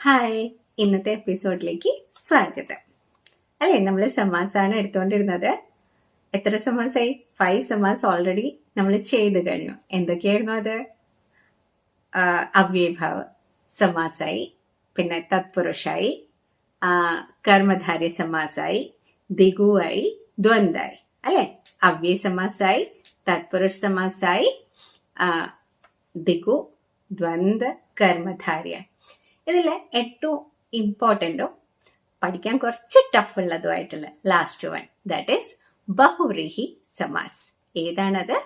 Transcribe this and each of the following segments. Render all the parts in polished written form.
Hi, ഇന്നത്തെ എപ്പിസോഡിലേക്ക് സ്വാഗതം. അല്ലേ, നമ്മൾ സമാസാണ് എടുത്തുകൊണ്ടിരുന്നത്. എത്ര സമാസായി? 5 സമാസ് ഓൾറെഡി നമ്മൾ ചെയ്തു കഴിഞ്ഞു. എന്തൊക്കെയായിരുന്നു അത്? അവ്യയഭാവ സമാസായി, പിന്നെ തത്പുരുഷായി, കർമ്മധാര്യ സമാസായി, ദിഗുവായി, ദ്വന്ദായി. അല്ലെ, അവ്യയ സമാസായി, തത്പുരുഷ സമാസായി, ദിഗു, ദ്വന്ദ്, കർമ്മധാര്യ. ഇതിലെ ഏറ്റവും ഇമ്പോർട്ടൻറ്റും പഠിക്കാൻ കുറച്ച് ടഫ് ഉള്ളതുമായിട്ടുള്ള ലാസ്റ്റ് വൺ, ദാറ്റ് ഈസ് ബഹുവ്രീഹി സമാസ്. ഏതാണത്?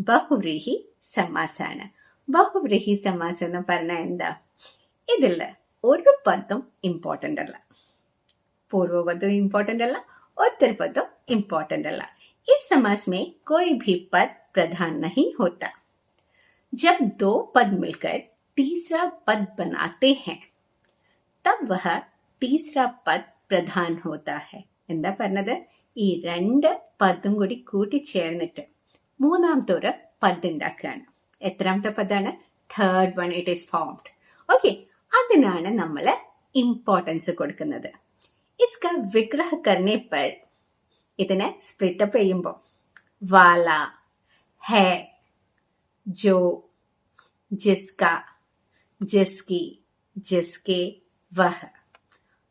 ബഹുവ്രീഹി സമാസാണ്. ബഹുവ്രീഹി സമാസ് എന്ന് പറഞ്ഞാൽ എന്താ? ഇതിൽ ഒരു പദം ഇമ്പോർട്ടൻ്റ് അല്ല, പൂർവപദം ഇമ്പോർട്ടൻ്റ് അല്ല, उत्तरपदम इम्पोर्टेंट अल्लाह. इस समास में कोई भी पद प्रधान नहीं होता. जब दो पद मिलकर तीसरा पद बनाते हैं तब वह तीसरा पद प्रधान होता है. എന്താ പറഞ്ഞത്? ഈ രണ്ട് പദം കൂടി കൂട്ടിച്ചേർന്നിട്ട് മൂന്നാമത്തെ ഒരു പദം ഉണ്ടാക്കുകയാണ്. എത്രാമത്തെ പദമാണ്? Third one it is formed. Okay, അതിനാണ് നമ്മൾ ഇമ്പോർട്ടൻസ് കൊടുക്കുന്നത്. इसका विग्रह करने पर ഇതിനെ സ്പ്ലിറ്റപ്പ് ചെയ്യുമ്പോൾ വാല, है, जो, जिसका, जिसकी, जिसके, वह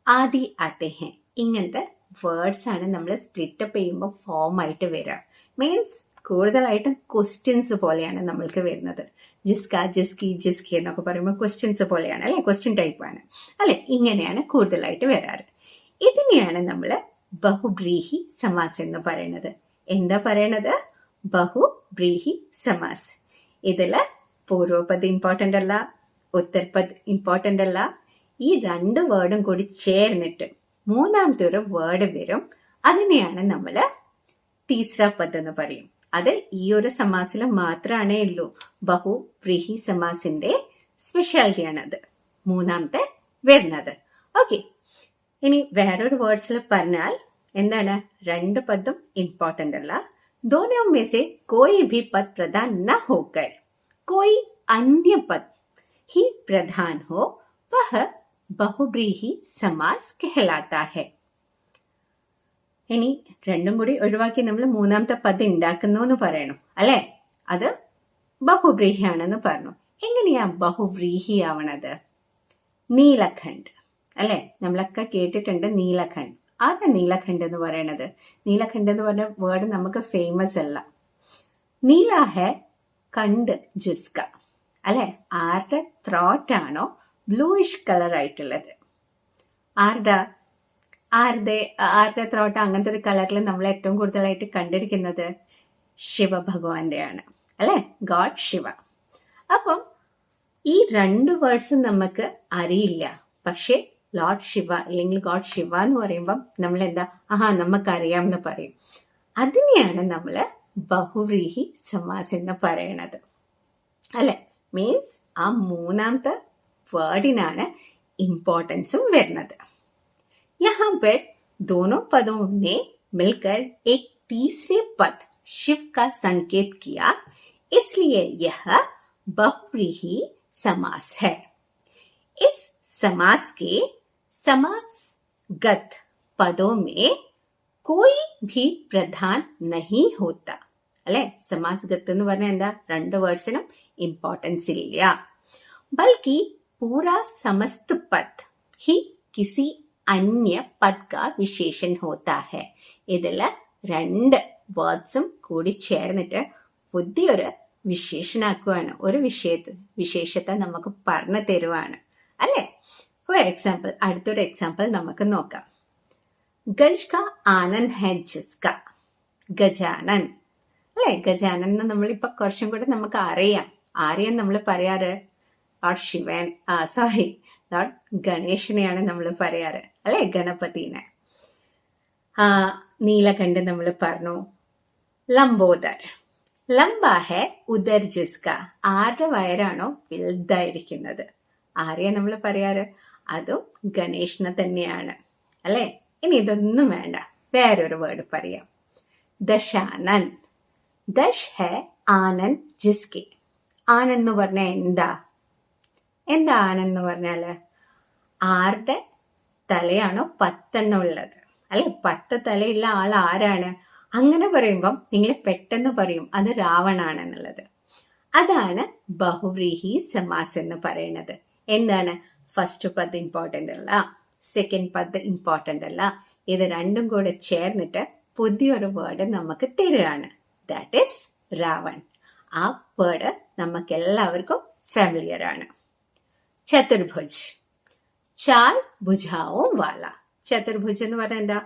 ആദി ആത്തെ ഹെ, ഇങ്ങനത്തെ വേർഡ്സ് ആണ് നമ്മൾ സ്പ്ലിറ്റപ്പ് ചെയ്യുമ്പോൾ ഫോം ആയിട്ട് വരിക. മീൻസ് കൂടുതലായിട്ടും ക്വസ്റ്റ്യൻസ് പോലെയാണ് നമ്മൾക്ക് വരുന്നത്. ജിസ്ക, ജിസ്കി, ജിസ്കി എന്നൊക്കെ പറയുമ്പോൾ ക്വസ്റ്റ്യൻസ് പോലെയാണ്, അല്ലെ? ക്വസ്റ്റ്യൻ ടൈപ്പാണ്, അല്ലെ? ഇങ്ങനെയാണ് കൂടുതലായിട്ട് വരാറ്. ഇതിനെയാണ് നമ്മൾ ബഹുബ്രീഹി സമാസ് എന്ന് പറയുന്നത്. എന്താ പറയണത്? ബഹുബ്രീഹി സമാസ്. ഇതില് പൂർവപദം ഇമ്പോർട്ടൻ്റ് അല്ല, ഉത്തർപദ് ഇമ്പോർട്ടൻ്റ് അല്ല. ഈ രണ്ട് വേർഡും കൂടി ചേർന്നിട്ട് മൂന്നാമത്തെ ഒരു വേർഡ് വരും. അതിനെയാണ് നമ്മൾ തീസ്ര പദ് എന്ന് പറയും. അത് ഈ ഒരു സമാസിൽ മാത്രമാണേ ഉള്ളൂ. ബഹുബ്രീഹി സമാസിന്റെ സ്പെഷ്യാലിറ്റിയാണ് അത്, മൂന്നാമത്തെ വരുന്നത്. ഓക്കെ, ഇനി വേറൊരു വേർഡ്സിൽ പറഞ്ഞാൽ എന്താണ്? രണ്ട് പദം ഇമ്പോർട്ടൻ്റ് അല്ല. दोनों में से कोई भी पद प्रधान न होकर कोई अन्य पद ही प्रधान हो वह बहुब्रीहि समास कहलाता है. ഇനി രണ്ടും കൂടി ഒഴിവാക്കി നമ്മൾ മൂന്നാമത്തെ പദം ഉണ്ടാക്കുന്നു എന്ന് പറയണം, അല്ലെ? അത് ബഹുബ്രീഹി ആണെന്ന് പറഞ്ഞു. എങ്ങനെയാ ബഹുവ്രീഹി ആവണത്? നീലഖണ്ഡ്, അല്ലെ? നമ്മളൊക്കെ കേട്ടിട്ടുണ്ട് നീലഖണ്ഡ്. ആരാ നീലഖണ്ഡ് എന്ന് പറയണത്? നീലഖണ്ഡ് എന്ന് പറഞ്ഞ വേർഡ് നമുക്ക് ഫേമസ് അല്ല. നീല ഹെ കണ്ട് ജിസ്ക, അല്ലെ? ആരുടെ ത്രോട്ട് ആണോ ബ്ലൂയിഷ് കളർ ആയിട്ടുള്ളത്? ആരുടെ ത്രോട്ട് അങ്ങനത്തെ ഒരു കളറിൽ നമ്മൾ ഏറ്റവും കൂടുതലായിട്ട് കണ്ടിരിക്കുന്നത് ശിവഭഗവാന്റെ ആണ്, അല്ലെ? ഗോഡ് ശിവ. അപ്പം ഈ രണ്ട് വേർഡ്സും നമുക്ക് അറിയില്ല, പക്ഷെ ലോർഡ് ശിവ അല്ലെങ്കിൽ ഗോഡ് ശിവ എന്ന് പറയുമ്പം നമ്മൾ എന്താ, നമുക്കറിയാമെന്ന് പറയും. അതിനെയാണ് നമ്മൾ ബഹുവ്രീഹി സമാസ് എന്ന് പറയണത്, അല്ലെ? മീൻസ് ആ മൂന്നാമത്തെ വേർഡിനാണ് ഇമ്പോർട്ടൻസും വരുന്നത്. यहाँ पर दोनों पदों ने मिलकर एक तीसरे पद शिव का संकेत किया, इसलिए यह बहुव्रीहि समास है. इस समास के समासगत पदों में कोई भी प्रधान नहीं होता, അല്ലെ? സമാസഗത്ത് എന്ന് പറഞ്ഞാൽ എന്താ? രണ്ട് വേർഡ്സിനും ഇമ്പോർട്ടൻസ് ഇല്ല. ബൽക്കി പൂരാ സമസ്ത പദ് ഹി കിസി അന്യ പദ് കാ വിശേഷൻ ഹോത്താ ഹെ. ഇതില് രണ്ട് വേർഡ്സും കൂടി ചേർന്നിട്ട് പുതിയൊരു വിശേഷനാക്കുവാണ്, ഒരു വിശേഷത്തെ നമുക്ക് പറഞ്ഞു തരുവാണ്, അല്ലെ? ഫോർ എക്സാമ്പിൾ, അടുത്തൊരു എക്സാമ്പിൾ നമുക്ക് നോക്കാം. ഗജ് കാ ആനൻ ഹെ ജിസ്ക, ഗജാനൻ, അല്ലെ? ഗജാനൻ എന്ന് നമ്മളിപ്പോ കുറച്ചും കൂടെ നമുക്ക് അറിയാം. ആരെയാണ് നമ്മൾ പറയാറ്? ലോർഡ് ശിവൻ, ലോർഡ് ഗണേശനെയാണ് നമ്മൾ പറയാറ്, അല്ലെ? ഗണപതിനെ. നീലകണ്ഠ് നമ്മൾ പറഞ്ഞു. ലംബോദർ, ലംബ ഹെ ഉദർ ജിസ്ക, ആരുടെ വയറാണോ വലുതായിരിക്കുന്നത് ആരെയാ നമ്മൾ പറയാറ്? അതും ഗണേശനെ തന്നെയാണ്, അല്ലെ? ഇനി ഇതൊന്നും വേണ്ട, വേറൊരു വേർഡ് പറയാം. ദശാനൻ, ദശ് ഹെ ആനൻ ജിസ്കെ. ആനൻ എന്ന് പറഞ്ഞാൽ എന്താ? ആനൻ എന്ന് പറഞ്ഞാല് ആരുടെ തലയാണോ 10 ഉള്ളത്, അല്ലെ 10 തലയുള്ള ആൾ ആരാണ്? അങ്ങനെ പറയുമ്പം നിങ്ങൾ പെട്ടെന്ന് പറയും അത് രാവണാണെന്നുള്ളത്. അതാണ് ബഹുവ്രീഹി സമാസ് എന്ന് പറയുന്നത്. എന്താണ്? ഫസ്റ്റ് പദ് ഇമ്പോർട്ടൻ്റ് അല്ല, സെക്കൻഡ് പദ് ഇമ്പോർട്ടൻ്റ് അല്ല, ഇത് രണ്ടും കൂടെ ചേർന്നിട്ട് പുതിയൊരു വേർഡ് നമുക്ക് തരികയാണ്. That is Ravan. ആ വേർഡ് നമുക്ക് എല്ലാവർക്കും ഫെമിലിയർ ആണ്. ചതുർഭുജ്, ചാർ ഭുജാവും വാല. ചതുർഭുജ് എന്ന് പറഞ്ഞാൽ എന്താ?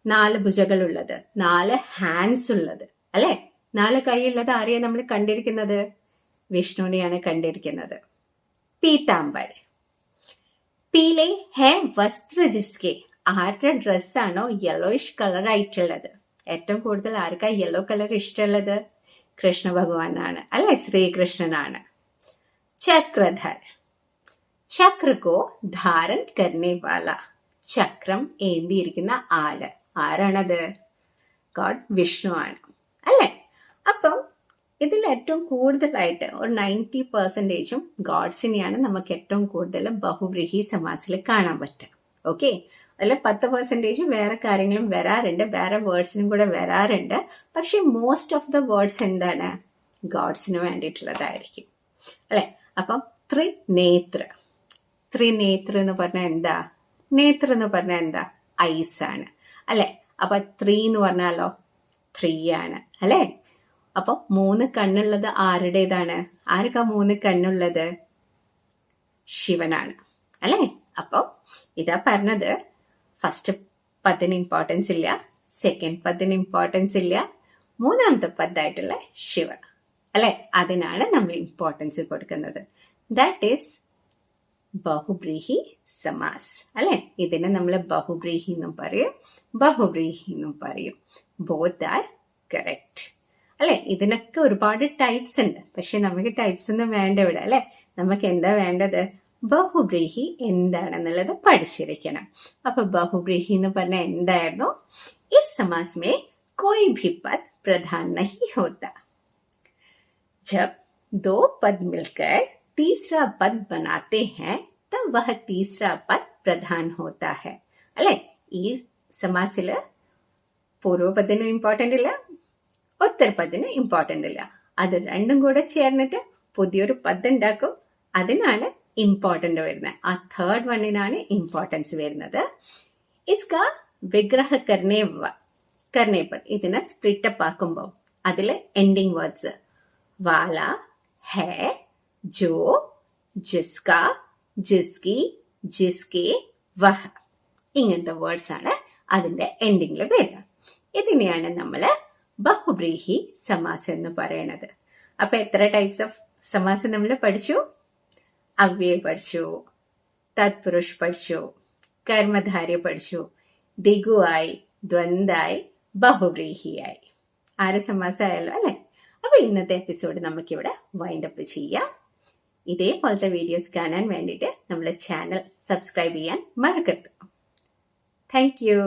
4 ഭുജകളുള്ളത്, 4 ഹാൻഡ്സ് ഉള്ളത്, അല്ലെ? 4 കൈയുള്ളത് ആരെയാണ് നമ്മൾ കണ്ടിരിക്കുന്നത്? വിഷ്ണുവിനെയാണ് കണ്ടിരിക്കുന്നത്. പീതാംബർ, പീലെ ഹേ വസ്ത്ര ജിസ്കെ. ആരുടെ ഡ്രസ്സാണോ യെല്ലോയിഷ് കളർ ആയിട്ടുള്ളത്? ഏറ്റവും കൂടുതൽ ആർക്കാ യെല്ലോ കളർ ഇഷ്ടമുള്ളത്? കൃഷ്ണ ഭഗവാനാണ്, അല്ലെ? ശ്രീകൃഷ്ണനാണ്. ചക്രധർ, ചക്രകോ ധാരൻ കർണേ വാല. ചക്രം ഏന്തിയിരിക്കുന്ന ആള് ആരാണത്? ഗോഡ് വിഷ്ണു ആണ്, അല്ലെ? അപ്പം ഇതിൽ ഏറ്റവും കൂടുതലായിട്ട് ഒരു 90% ഗോഡ്സിനെയാണ് നമുക്ക് ഏറ്റവും കൂടുതൽ ബഹുവ്രീഹി സമാസിൽ കാണാൻ പറ്റുക. ഓക്കെ, അതിൽ 10% വേറെ കാര്യങ്ങളും വരാറുണ്ട്, വേറെ വേർഡ്സിനും കൂടെ വരാറുണ്ട്. പക്ഷെ മോസ്റ്റ് ഓഫ് ദ വേർഡ്സ് എന്താണ്? ഗോഡ്സിന് വേണ്ടിയിട്ടുള്ളതായിരിക്കും, അല്ലെ? അപ്പം ത്രിനേത്ര, ത്രിനേത്ര എന്ന് പറഞ്ഞാൽ എന്താ? നേത്ര എന്ന് പറഞ്ഞാൽ എന്താ? ഐസ് ആണ്, അല്ലെ? അപ്പൊ 3 എന്ന് പറഞ്ഞാലോ 3 ആണ്, അല്ലെ? അപ്പൊ 3 കണ്ണുള്ളത് ആരുടേതാണ്? ആർക്കാ 3 കണ്ണുള്ളത്? ശിവനാണ്, അല്ലെ? അപ്പൊ ഇതാ പറഞ്ഞത്, ഫസ്റ്റ് പദിന് ഇമ്പോർട്ടൻസ് ഇല്ല, സെക്കൻഡ് പദിന് ഇമ്പോർട്ടൻസ് ഇല്ല, മൂന്നാമത്തെ പദായിട്ടുള്ള ശിവ, അല്ലെ? അതിനാണ് നമ്മൾ ഇമ്പോർട്ടൻസ് കൊടുക്കുന്നത്. ദാറ്റ് ഈസ് ബഹുവ്രീഹി സമാസ്, അല്ലെ? ഇതിനെ നമ്മൾ ബഹുവ്രീഹി എന്നും പറയും, ബഹുവ്രീഹി എന്നും പറയും. ബോത്ത് ആർ കറക്റ്റ്, അല്ലെ? ഇതിനൊക്കെ ഒരുപാട് ടൈപ്സ് ഉണ്ട്, പക്ഷെ നമുക്ക് ടൈപ്സ് ഒന്നും വേണ്ട ഇവിടെ, അല്ലെ? നമുക്ക് എന്താ വേണ്ടത്? ബഹുവ്രീഹി എന്താണെന്നുള്ളത് പഠിച്ചിരിക്കണം. അപ്പൊ ബഹുവ്രീഹി എന്ന് പറഞ്ഞാൽ എന്തായിരുന്നു? ഇസ് സമാസ് മേ കോയി ഭി പദ് പ്രധാൻ നഹി ഹോതാ. ജബ് ദോ പദ് മിൽക്കർ तीसरा पद बनाते हैं तब वह तीसरा पद प्रधान होता है, അല്ലെ? ഈ സമാസില് പൂർവപദിനും ഇമ്പോർട്ടന്റ് ഇല്ല, ഉത്തരപദിനും ഇമ്പോർട്ടന്റ് ഇല്ല. അത് രണ്ടും കൂടെ ചേർന്നിട്ട് പുതിയൊരു പദം ഉണ്ടാക്കും, അതിനാണ് ഇമ്പോർട്ടന്റ് വരുന്നത്. ആ തേർഡ് വണ്ണിനാണ് ഇമ്പോർട്ടൻസ് വരുന്നത്. ഇസ്കാ വിഗ്രഹ കർണേ പർ, ഇതിനെ സ്പ്ലിറ്റപ്പ് ആക്കുമ്പോൾ അതില് എൻഡിങ് വേർഡ്സ് വാല, ഹേ, ജോ, ജിസ്കാ, ജിസ്കി, ജിസ്കെ, വഹ, ഇങ്ങനത്തെ വേർഡ്സ് ആണ് അതിന്റെ എൻഡിങ്ങിൽ വരിക. ഇതിനെയാണ് നമ്മള് ബഹുവ്രീഹി സമാസ് എന്ന് പറയുന്നത്. അപ്പൊ എത്ര ടൈപ്സ് ഓഫ് സമാസം നമ്മൾ പഠിച്ചു? അവ്യയ പഠിച്ചു, തത്പുരുഷ് പഠിച്ചു, കർമ്മധാര്യ പഠിച്ചു, ദിഗുവായി, ദ്വന്ദായി, ബഹുവ്രീഹിയായി. 6 സമാസമായല്ലോ, അല്ലെ? അപ്പൊ ഇന്നത്തെ എപ്പിസോഡ് നമുക്കിവിടെ വൈൻഡപ്പ് ചെയ്യാം. ഇതേപോലത്തെ വീഡിയോസ് കാണാൻ വേണ്ടിയിട്ട് നമ്മളെ ചാനൽ സബ്സ്ക്രൈബ് ചെയ്യാൻ മറക്കരുത്. Thank you.